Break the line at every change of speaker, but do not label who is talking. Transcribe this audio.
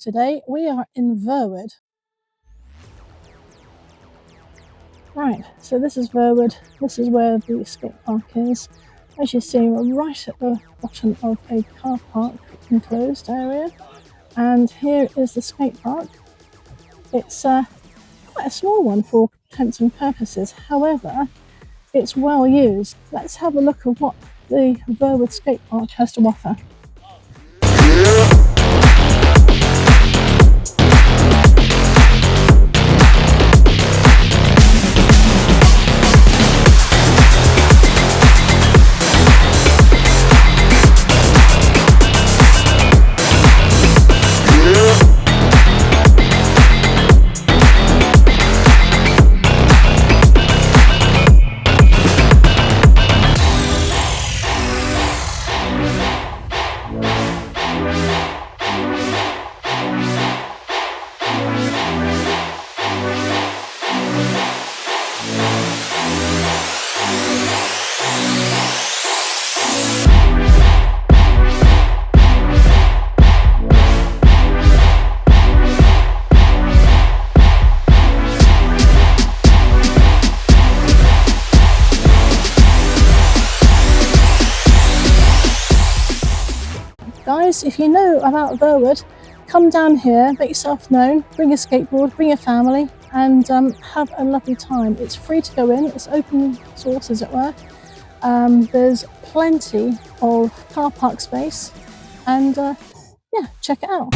Today we are in Verwood. Right, so this is Verwood. This is where the skate park is. As you see, we're right at the bottom of a car park enclosed area. And here is the skate park. It's quite a small one for all intents and purposes. However, it's well used. Let's have a look at what the Verwood Skatepark has to offer. Guys, if you know about Verwood, come down here, make yourself known, bring a skateboard, bring your family, and have a lovely time. It's free to go in, it's open source as it were. There's plenty of car park space, and yeah, check it out.